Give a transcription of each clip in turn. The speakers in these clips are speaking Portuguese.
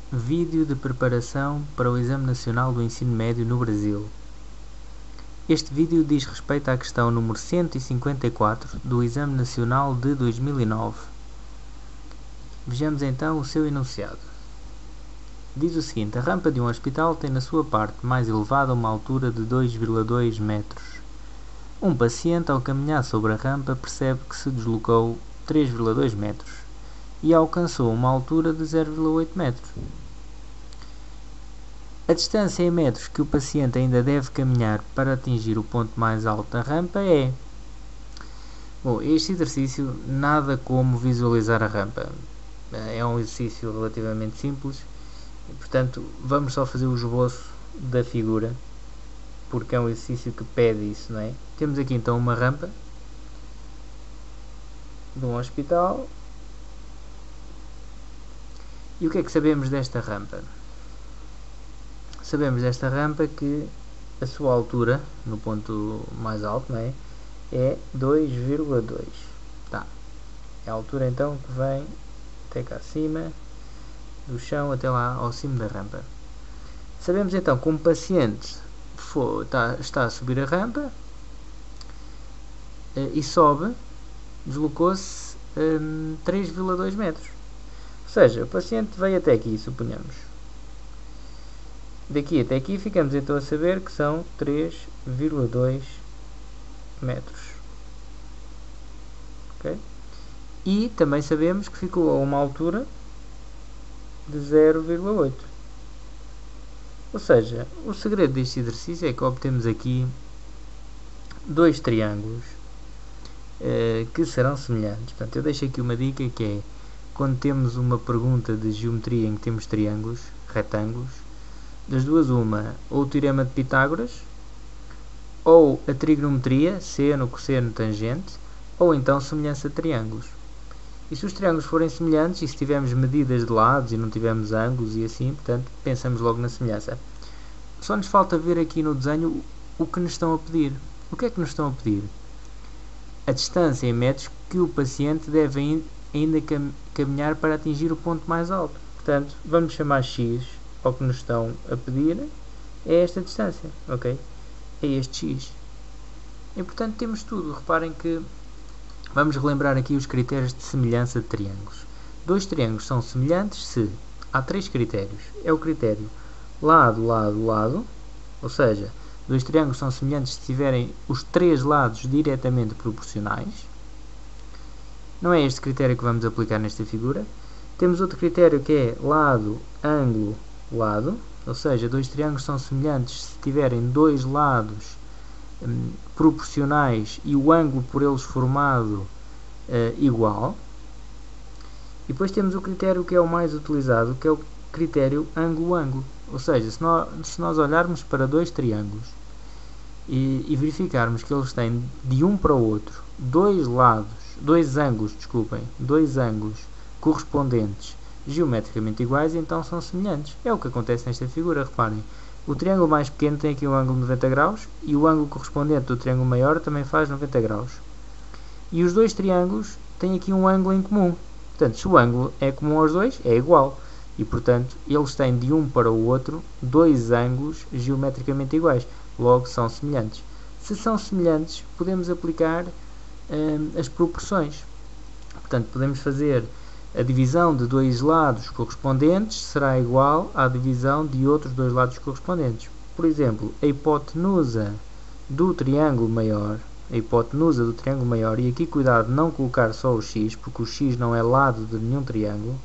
Vídeo de preparação para o Exame Nacional do Ensino Médio no Brasil. Este vídeo diz respeito à questão número 154 do Exame Nacional de 2009. Vejamos então o seu enunciado. Diz o seguinte: a rampa de um hospital tem na sua parte mais elevada uma altura de 2,2 metros. Um paciente, ao caminhar sobre a rampa, percebe que se deslocou 3,2 metros e alcançou uma altura de 0,8 metros. A distância em metros que o paciente ainda deve caminhar para atingir o ponto mais alto da rampa é... Bom, este exercício nada como visualizar a rampa. É um exercício relativamente simples e, portanto, vamos só fazer o esboço da figura, porque é um exercício que pede isso, não é? Temos aqui então uma rampa de um hospital. E o que é que sabemos desta rampa? Sabemos desta rampa que a sua altura, no ponto mais alto, não é? É 2,2. Tá. É a altura então que vem até cá acima, do chão até lá ao cimo da rampa. Sabemos então que um paciente está a subir a rampa e sobe, deslocou-se 3,2 metros. Ou seja, o paciente veio até aqui, suponhamos. Daqui até aqui ficamos então a saber que são 3,2 metros. Okay? E também sabemos que ficou a uma altura de 0,8. Ou seja, o segredo deste exercício é que obtemos aqui dois triângulos que serão semelhantes. Portanto, eu deixo aqui uma dica que é: quando temos uma pergunta de geometria em que temos triângulos, retângulos, das duas uma, ou o teorema de Pitágoras, ou a trigonometria, seno, cosseno, tangente, ou então semelhança de triângulos. E se os triângulos forem semelhantes, e se tivermos medidas de lados e não tivermos ângulos e assim, portanto, pensamos logo na semelhança. Só nos falta ver aqui no desenho o que nos estão a pedir. O que é que nos estão a pedir? A distância em metros que o paciente deve ainda caminhar para atingir o ponto mais alto. Portanto, vamos chamar x ao que nos estão a pedir, é esta distância, ok? É este x. E portanto temos tudo. Reparem que vamos relembrar aqui os critérios de semelhança de triângulos. Dois triângulos são semelhantes se há três critérios. É o critério lado, lado, lado, ou seja, dois triângulos são semelhantes se tiverem os três lados diretamente proporcionais. Não é este critério que vamos aplicar nesta figura. Temos outro critério que é lado, ângulo, lado, ou seja, dois triângulos são semelhantes se tiverem dois lados proporcionais e o ângulo por eles formado igual. E depois temos o critério que é o mais utilizado, que é o critério ângulo-ângulo. Ou seja, se nós olharmos para dois triângulos e verificarmos que eles têm de um para o outro dois ângulos correspondentes geometricamente iguais, então são semelhantes. É o que acontece nesta figura, reparem. O triângulo mais pequeno tem aqui um ângulo de 90 graus e o ângulo correspondente do triângulo maior também faz 90 graus. E os dois triângulos têm aqui um ângulo em comum. Portanto, se o ângulo é comum aos dois, é igual. E, portanto, eles têm de um para o outro dois ângulos geometricamente iguais. Logo, são semelhantes. Se são semelhantes, podemos aplicar as proporções. Portanto, podemos fazer a divisão de dois lados correspondentes será igual à divisão de outros dois lados correspondentes. Por exemplo, a hipotenusa do triângulo maior, e aqui cuidado não colocar só o x, porque o x não é lado de nenhum triângulo.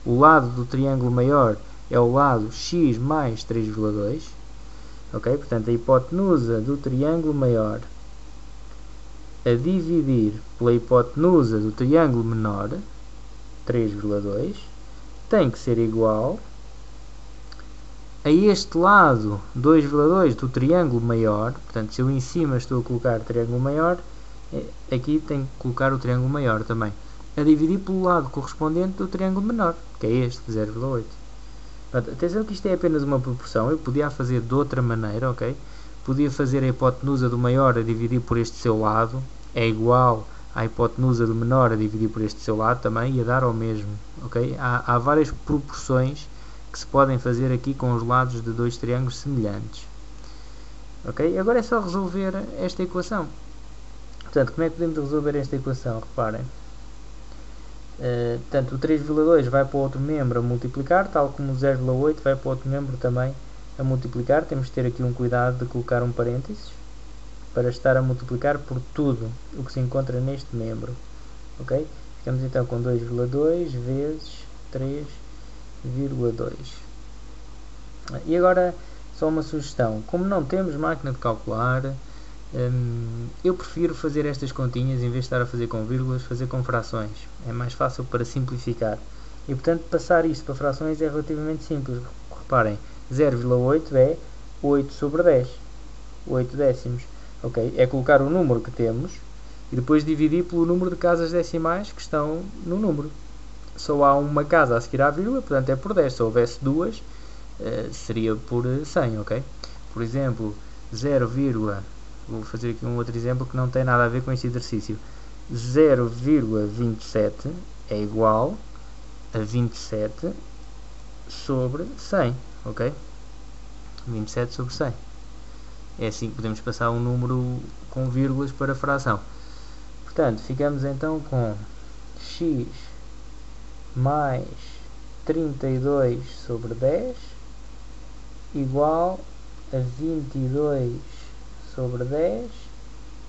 O lado do triângulo maior é o lado x mais 3,2. Ok? Portanto, a hipotenusa do triângulo maior a dividir pela hipotenusa do triângulo menor, 3,2, tem que ser igual a este lado 2,2 do triângulo maior. Portanto, se eu em cima estou a colocar o triângulo maior, aqui tenho que colocar o triângulo maior também, a dividir pelo lado correspondente do triângulo menor, que é este, 0,8. Atenção que isto é apenas uma proporção. Eu podia fazer de outra maneira, ok? Podia fazer a hipotenusa do maior a dividir por este seu lado, é igual a hipotenusa do menor a dividir por este seu lado também, ia dar ao mesmo, ok? Há várias proporções que que se podem fazer aqui com os lados de dois triângulos semelhantes. Ok? Agora é só resolver esta equação. Portanto, como é que podemos resolver esta equação? Reparem. Portanto, o 3,2 vai para o outro membro a multiplicar, tal como o 0,8 vai para o outro membro também a multiplicar. Temos de ter aqui um cuidado de colocar um parênteses para estar a multiplicar por tudo o que se encontra neste membro. Ok? Ficamos então com 2,2 vezes 3,2. E agora, só uma sugestão. Como não temos máquina de calcular, eu prefiro fazer estas continhas, em vez de estar a fazer com vírgulas, fazer com frações. É mais fácil para simplificar. E portanto, passar isto para frações é relativamente simples. Reparem, 0,8 é 8 sobre 10. 8 décimos. Ok? É colocar o número que temos e depois dividir pelo número de casas decimais que estão no número. Só há uma casa a seguir à vírgula, portanto é por 10. Se houvesse duas, seria por 100, ok? Por exemplo, 0, vou fazer aqui um outro exemplo que não tem nada a ver com este exercício. 0,27 é igual a 27 sobre 100, ok? 27 sobre 100. É assim que podemos passar um número com vírgulas para fração. Portanto, ficamos então com x mais 32 sobre 10 igual a 22 sobre 10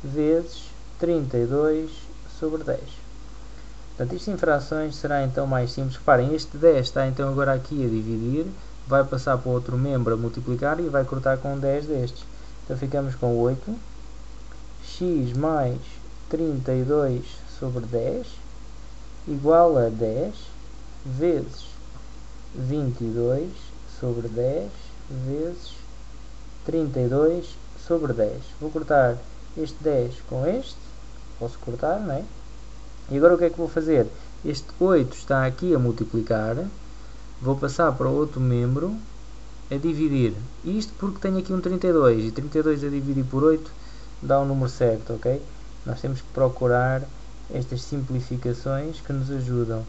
vezes 32 sobre 10. Portanto, isto em frações será então mais simples. Reparem, este 10 está então agora aqui a dividir, vai passar para o outro membro a multiplicar e vai cortar com 10 destes. Então ficamos com 8, x mais 32 sobre 10 igual a 10 vezes 22 sobre 10 vezes 32 sobre 10. Vou cortar este 10 com este, posso cortar, não é? E agora o que é que vou fazer? Este 8 está aqui a multiplicar, vou passar para o outro membro a dividir. Isto porque tenho aqui um 32, e 32 a dividir por 8 dá o número certo, ok? Nós temos que procurar estas simplificações que nos ajudam.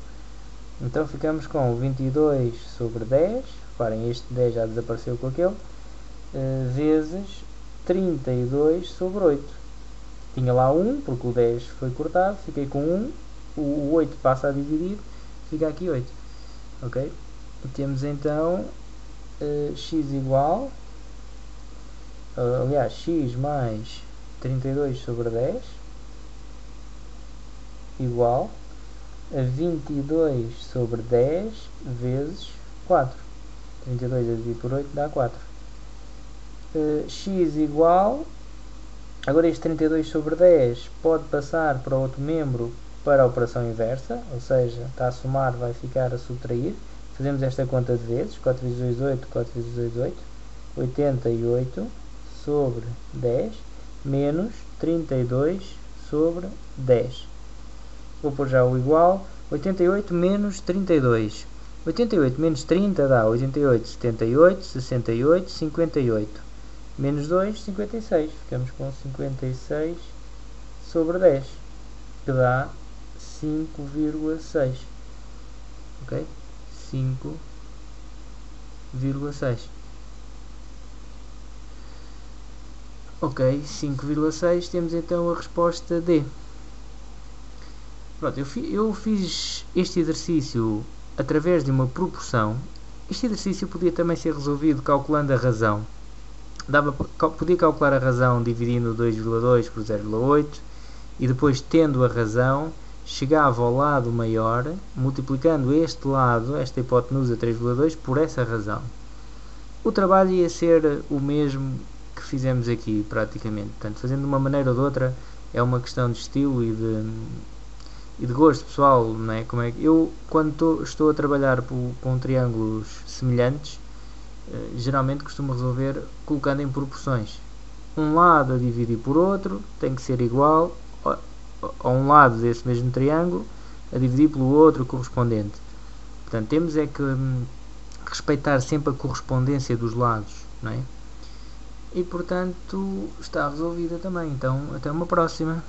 Então ficamos com 22 sobre 10, reparem, este 10 já desapareceu com aquele, vezes 32 sobre 8. Tinha lá 1, porque o 10 foi cortado, fiquei com 1, o 8 passa a dividir, fica aqui 8. Ok? E temos então x igual, aliás, x mais 32 sobre 10 igual a 22 sobre 10 vezes 4. 32 a dividir por 8 dá 4. X igual, agora este 32 sobre 10 pode passar para outro membro para a operação inversa, ou seja, está a somar, vai ficar a subtrair. Fazemos esta conta de vezes, 4 vezes 2, 8, 4 vezes 2, 8, 88 sobre 10 menos 32 sobre 10. Vou pôr já o igual, 88 menos 32. 88 menos 30 dá 88, 78, 68, 58. Menos 2, 56. Ficamos com 56 sobre 10, que dá 5,6. Ok? 5,6. Ok, 5,6. Temos então a resposta D. Pronto, eu fiz este exercício através de uma proporção. Este exercício podia também ser resolvido calculando a razão. Podia calcular a razão dividindo 2,2 por 0,8 e depois, tendo a razão, chegava ao lado maior, multiplicando este lado, esta hipotenusa 3,2, por essa razão. O trabalho ia ser o mesmo que fizemos aqui, praticamente. Portanto, fazendo de uma maneira ou de outra, é uma questão de estilo e de gosto pessoal, não é? Como é que eu, quando estou a trabalhar com triângulos semelhantes, geralmente costumo resolver colocando em proporções. Um lado a dividir por outro tem que ser igual a um lado desse mesmo triângulo a dividir pelo outro correspondente. Portanto, temos é que respeitar sempre a correspondência dos lados, não é? E portanto está resolvida também. Então, até uma próxima.